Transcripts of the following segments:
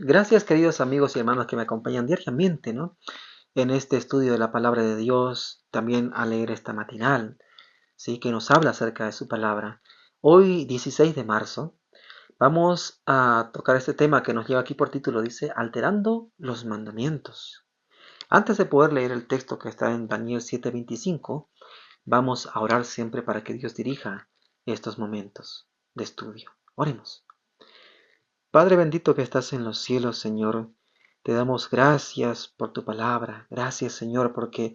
Gracias, queridos amigos y hermanos que me acompañan diariamente, ¿no? En este estudio de la palabra de Dios, también a leer esta matinal, ¿sí? Que nos habla acerca de su palabra. Hoy, 16 de marzo, vamos a tocar este tema que nos lleva aquí por título, dice, Alterando los mandamientos. Antes de poder leer el texto que está en Daniel 7:25, vamos a orar siempre para que Dios dirija estos momentos de estudio. Oremos. Padre bendito que estás en los cielos, Señor, te damos gracias por tu palabra. Gracias, Señor, porque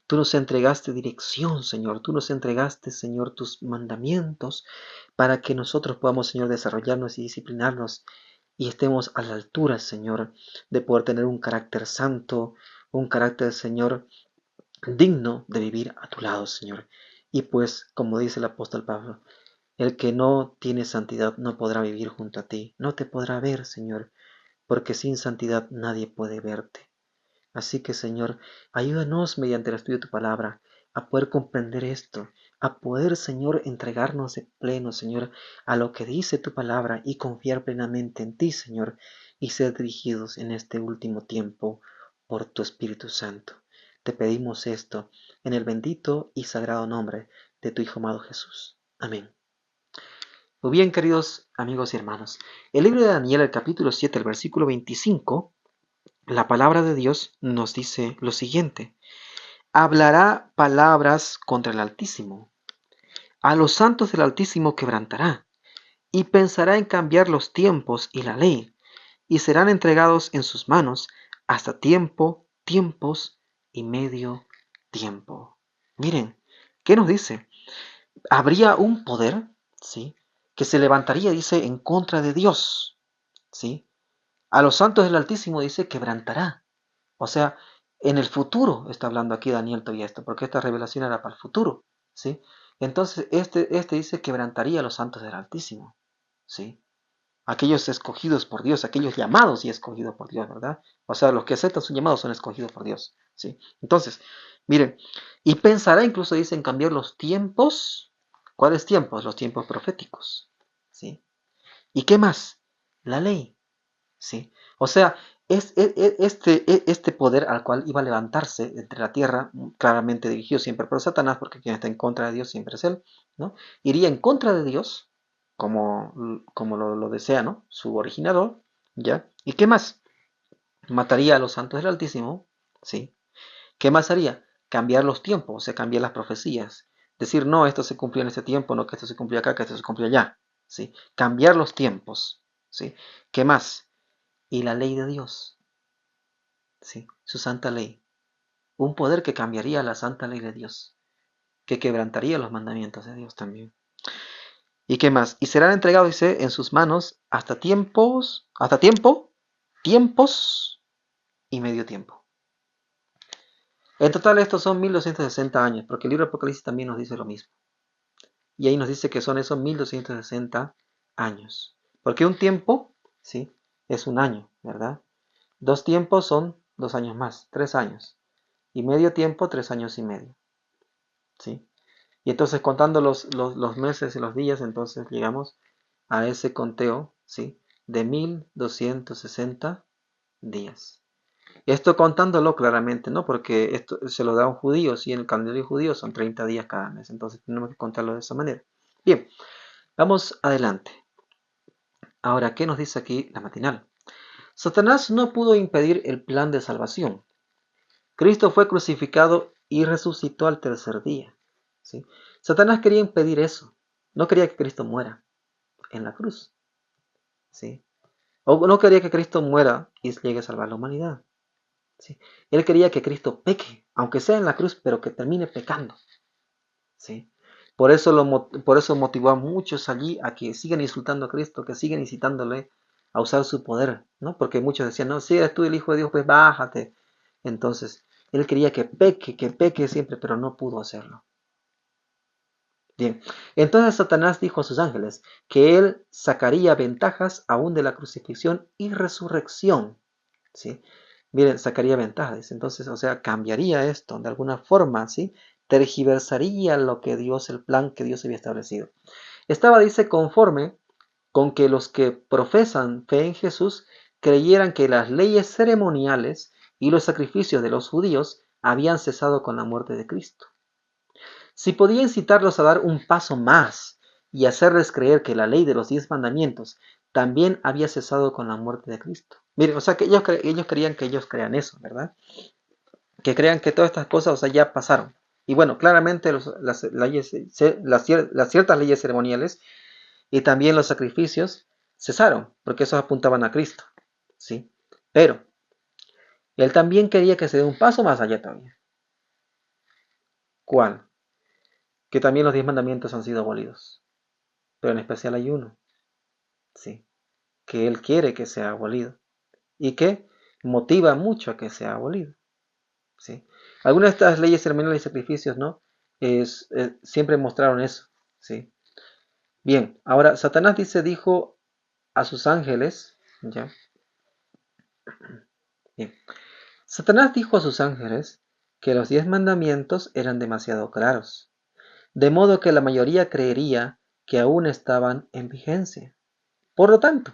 tú nos entregaste dirección, Señor. Tú nos entregaste, Señor, tus mandamientos para que nosotros podamos, Señor, desarrollarnos y disciplinarnos y estemos a la altura, Señor, de poder tener un carácter santo, un carácter, Señor, digno de vivir a tu lado, Señor. Y pues, como dice el apóstol Pablo, el que no tiene santidad no podrá vivir junto a ti, no te podrá ver, Señor, porque sin santidad nadie puede verte. Así que, Señor, ayúdanos mediante el estudio de tu palabra a poder comprender esto, a poder, Señor, entregarnos de pleno, Señor, a lo que dice tu palabra y confiar plenamente en ti, Señor, y ser dirigidos en este último tiempo por tu Espíritu Santo. Te pedimos esto en el bendito y sagrado nombre de tu Hijo amado Jesús. Amén. Muy bien, queridos amigos y hermanos, el libro de Daniel, el capítulo 7, el versículo 25, la palabra de Dios nos dice lo siguiente: hablará palabras contra el Altísimo, a los santos del Altísimo quebrantará, y pensará en cambiar los tiempos y la ley, y serán entregados en sus manos hasta tiempos y medio tiempo. Miren, ¿qué nos dice? Habría un poder, ¿sí?, que se levantaría, dice, en contra de Dios, ¿sí? A los santos del Altísimo, dice, quebrantará. O sea, en el futuro está hablando aquí Daniel todavía esto, porque esta revelación era para el futuro, ¿sí? Entonces, este dice quebrantaría a los santos del Altísimo, ¿sí? Aquellos escogidos por Dios, aquellos llamados y escogidos por Dios, ¿verdad? O sea, los que aceptan su llamado son escogidos por Dios, ¿sí? Entonces, miren, y pensará, incluso dice, en cambiar los tiempos. ¿Cuáles tiempos? Los tiempos proféticos, ¿sí? ¿Y qué más? La ley, ¿sí? O sea, este poder al cual iba a levantarse entre la tierra, claramente dirigido siempre por Satanás, porque quien está en contra de Dios siempre es él, ¿no? Iría en contra de Dios, como lo desea, ¿no? Su originador, ¿ya? ¿Y qué más? Mataría a los santos del Altísimo, ¿sí? ¿Qué más haría? Cambiar los tiempos, o sea, cambiar las profecías. Decir, no, esto se cumplió en este tiempo, no, que esto se cumplió acá, que esto se cumplió allá, ¿sí? Cambiar los tiempos, ¿sí? ¿Qué más? Y la ley de Dios, ¿sí? Su santa ley. Un poder que cambiaría la santa ley de Dios, que quebrantaría los mandamientos de Dios también. ¿Y qué más? Y serán entregados, dice, en sus manos tiempos y medio tiempo. En total estos son 1260 años, porque el libro de Apocalipsis también nos dice lo mismo. Y ahí nos dice que son esos 1260 años. Porque un tiempo, ¿sí?, es un año, ¿verdad? Dos tiempos son 2 años más, 3 años. Y medio tiempo, 3 años y medio, ¿sí? Y entonces contando los meses y los días, entonces llegamos a ese conteo, ¿sí?, de 1260 días. Esto contándolo claramente, ¿no? Porque esto se lo da a un judío, ¿sí? En el calendario judío son 30 días cada mes, entonces tenemos que contarlo de esa manera. Bien, vamos adelante. Ahora, ¿qué nos dice aquí la matinal? Satanás no pudo impedir el plan de salvación. Cristo fue crucificado y resucitó al tercer día, ¿sí? Satanás quería impedir eso. No quería que Cristo muera en la cruz, ¿sí? O no quería que Cristo muera y llegue a salvar la humanidad, ¿sí? Él quería que Cristo peque, aunque sea en la cruz, pero que termine pecando, ¿sí? Por eso motivó a muchos allí a que sigan insultando a Cristo, que sigan incitándole a usar su poder, ¿no? Porque muchos decían, no, si eres tú el Hijo de Dios, pues bájate. Entonces, él quería que peque siempre, pero no pudo hacerlo. Bien, entonces Satanás dijo a sus ángeles que él sacaría ventajas aún de la crucifixión y resurrección, ¿sí? Miren, sacaría ventajas, entonces, o sea, cambiaría esto de alguna forma, ¿sí? Tergiversaría lo que Dios, el plan que Dios había establecido. Estaba, dice, conforme con que los que profesan fe en Jesús creyeran que las leyes ceremoniales y los sacrificios de los judíos habían cesado con la muerte de Cristo. Si podía incitarlos a dar un paso más y hacerles creer que la ley de los 10 mandamientos también había cesado con la muerte de Cristo. Miren, o sea que ellos creían que ellos crean eso, ¿verdad? Que crean que todas estas cosas, o sea, ya pasaron. Y bueno, claramente las ciertas leyes ceremoniales y también los sacrificios cesaron, porque esos apuntaban a Cristo, ¿sí? Pero él también quería que se dé un paso más allá todavía. ¿Cuál? Que también los 10 mandamientos han sido abolidos. Pero en especial hay uno, ¿sí? Que él quiere que sea abolido y que motiva mucho a que sea abolido, ¿sí? Algunas de estas leyes ceremoniales y sacrificios, ¿no? Siempre mostraron eso, ¿sí? Bien, ahora Satanás dijo a sus ángeles, ¿ya? Bien. Satanás dijo a sus ángeles que los 10 mandamientos eran demasiado claros, de modo que la mayoría creería que aún estaban en vigencia. Por lo tanto,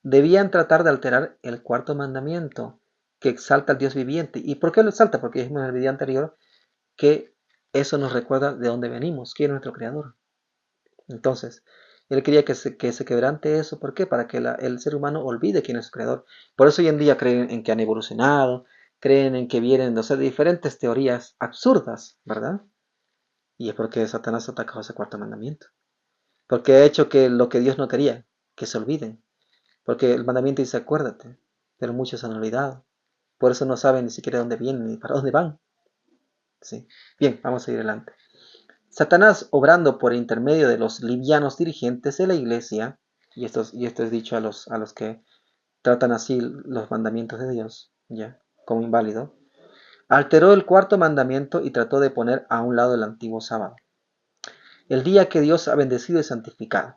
debían tratar de alterar el cuarto mandamiento, que exalta al Dios viviente. ¿Y por qué lo exalta? Porque dijimos en el video anterior que eso nos recuerda de dónde venimos, quién es nuestro creador. Entonces, él quería que se quebrante eso. ¿Por qué? Para que el ser humano olvide quién es su creador. Por eso hoy en día creen en que han evolucionado, creen en que vienen, o sea, de diferentes teorías absurdas, ¿verdad? Y es porque Satanás atacó ese cuarto mandamiento. Porque ha hecho que lo que Dios no quería, que se olviden. Porque el mandamiento dice acuérdate, pero muchos han olvidado. Por eso no saben ni siquiera dónde vienen ni para dónde van. ¿Sí? Bien, vamos a ir adelante. Satanás, obrando por intermedio de los livianos dirigentes de la iglesia, y esto es dicho a los que tratan así los mandamientos de Dios, ya, como inválido, alteró el cuarto mandamiento y trató de poner a un lado el antiguo sábado, el día que Dios ha bendecido y santificado,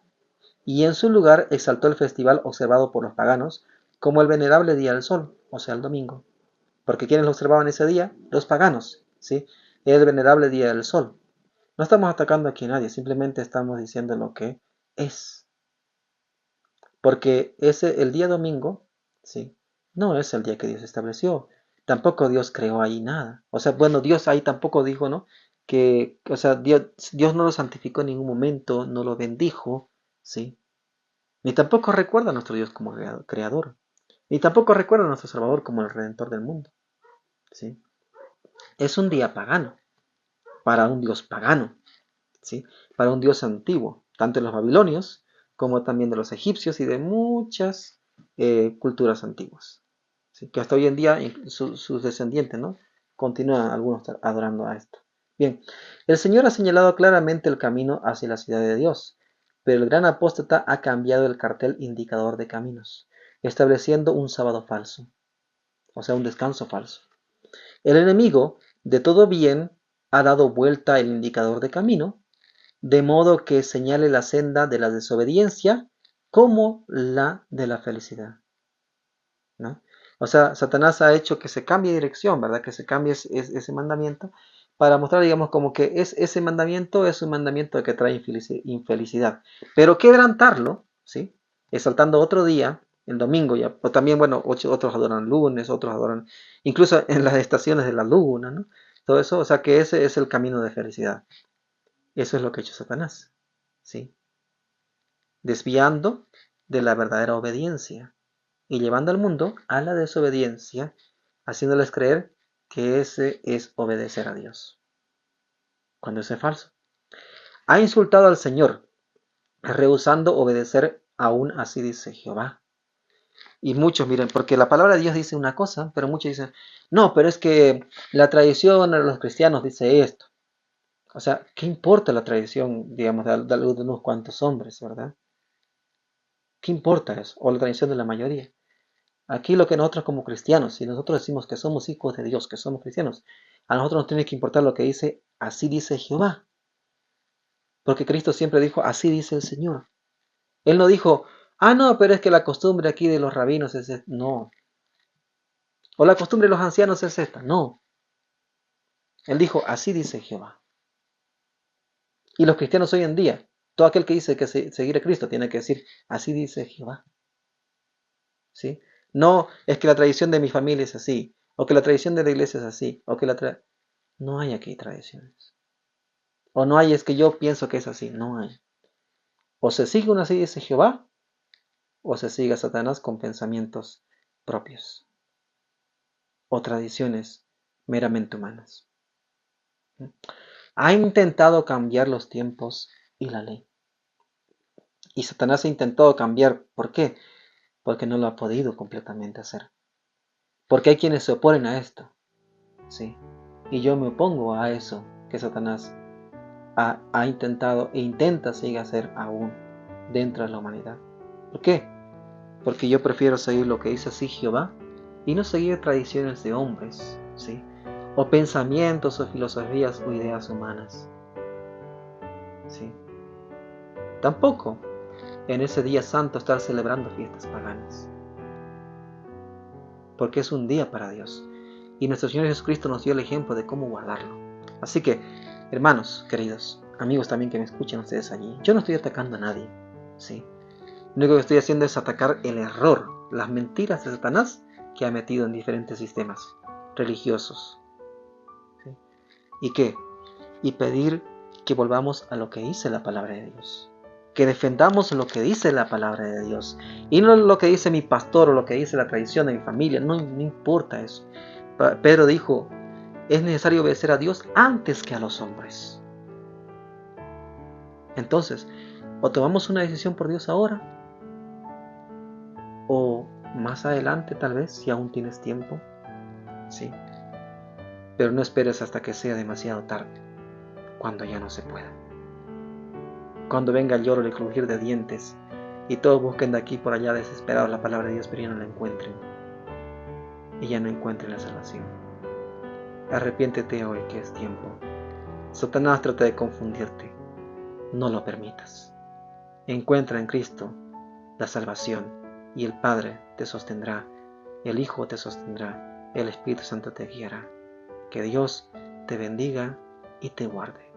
y en su lugar exaltó el festival observado por los paganos como el venerable día del sol, o sea, el domingo. Porque ¿quiénes lo observaban ese día? Los paganos, ¿sí? El venerable día del sol. No estamos atacando aquí a nadie, simplemente estamos diciendo lo que es. Porque el día domingo, ¿sí? No es el día que Dios estableció. Tampoco Dios creó ahí nada. O sea, bueno, Dios ahí tampoco dijo, ¿no? O sea, Dios no lo santificó en ningún momento, no lo bendijo, ¿sí? Ni tampoco recuerda a nuestro Dios como creador. Ni tampoco recuerda a nuestro Salvador como el Redentor del mundo, ¿sí? Es un día pagano, para un Dios pagano, ¿sí? Para un Dios antiguo, tanto de los babilonios como también de los egipcios y de muchas culturas antiguas, ¿sí? Que hasta hoy en día sus descendientes, ¿no? Continúan algunos adorando a esto. Bien, el Señor ha señalado claramente el camino hacia la ciudad de Dios, pero el gran apóstata ha cambiado el cartel indicador de caminos, estableciendo un sábado falso, o sea, un descanso falso. El enemigo de todo bien ha dado vuelta el indicador de camino, de modo que señale la senda de la desobediencia como la de la felicidad, ¿no? O sea, Satanás ha hecho que se cambie de dirección, ¿verdad? Que se cambie ese mandamiento para mostrar, digamos, como que ese mandamiento es un mandamiento que trae infelicidad. Pero quebrantarlo, ¿sí? Exaltando otro día, el domingo ya, o también, bueno, otros adoran lunes, otros adoran, incluso en las estaciones de la luna, ¿no? Todo eso, o sea que ese es el camino de felicidad. Eso es lo que ha hecho Satanás, ¿sí? Desviando de la verdadera obediencia y llevando al mundo a la desobediencia, haciéndoles creer que ese es obedecer a Dios, cuando eso es falso. Ha insultado al Señor, rehusando obedecer aún, así dice Jehová. Y muchos, miren, porque la palabra de Dios dice una cosa, pero muchos dicen, no, pero es que la tradición de los cristianos dice esto. O sea, ¿qué importa la tradición, digamos, de unos cuantos hombres, ¿verdad? ¿Qué importa eso? O la tradición de la mayoría. Aquí lo que nosotros como cristianos, si nosotros decimos que somos hijos de Dios, que somos cristianos, a nosotros nos tiene que importar lo que dice, así dice Jehová. Porque Cristo siempre dijo, así dice el Señor. Él no dijo, ah, no, pero es que la costumbre aquí de los rabinos es esta. No. O la costumbre de los ancianos es esta. No. Él dijo, así dice Jehová. Y los cristianos hoy en día, todo aquel que dice que seguir a Cristo tiene que decir, así dice Jehová. ¿Sí? No, es que la tradición de mi familia es así, o que la tradición de la iglesia es así, o que no hay aquí tradiciones. O no hay, es que yo pienso que es así, no hay. O se sigue una así dice Jehová, o se sigue a Satanás con pensamientos propios, o tradiciones meramente humanas. Ha intentado cambiar los tiempos y la ley. Y Satanás ha intentado cambiar, ¿por qué? Porque no lo ha podido completamente hacer. Porque hay quienes se oponen a esto, ¿sí? Y yo me opongo a eso que Satanás ha intentado e intenta seguir hacer aún dentro de la humanidad. ¿Por qué? Porque yo prefiero seguir lo que dice así Jehová y no seguir tradiciones de hombres, ¿sí? O pensamientos o filosofías o ideas humanas, ¿sí? Tampoco en ese día santo estar celebrando fiestas paganas, porque es un día para Dios. Y nuestro Señor Jesucristo nos dio el ejemplo de cómo guardarlo. Así que, hermanos, queridos, amigos también que me escuchan ustedes allí, yo no estoy atacando a nadie, ¿sí? Lo único que estoy haciendo es atacar el error, las mentiras de Satanás que ha metido en diferentes sistemas religiosos. ¿Sí? ¿Y qué? Y pedir que volvamos a lo que dice la palabra de Dios. Que defendamos lo que dice la palabra de Dios. Y no lo que dice mi pastor o lo que dice la tradición de mi familia. No importa eso. Pedro dijo, es necesario obedecer a Dios antes que a los hombres. Entonces, o tomamos una decisión por Dios ahora, o más adelante tal vez, si aún tienes tiempo, sí. Pero no esperes hasta que sea demasiado tarde, cuando ya no se pueda. Cuando venga el lloro y el crujir de dientes, y todos busquen de aquí por allá desesperados la palabra de Dios, pero ya no la encuentren. Y ya no encuentren la salvación. Arrepiéntete hoy que es tiempo. Satanás trata de confundirte. No lo permitas. Encuentra en Cristo la salvación, y el Padre te sostendrá, el Hijo te sostendrá, el Espíritu Santo te guiará. Que Dios te bendiga y te guarde.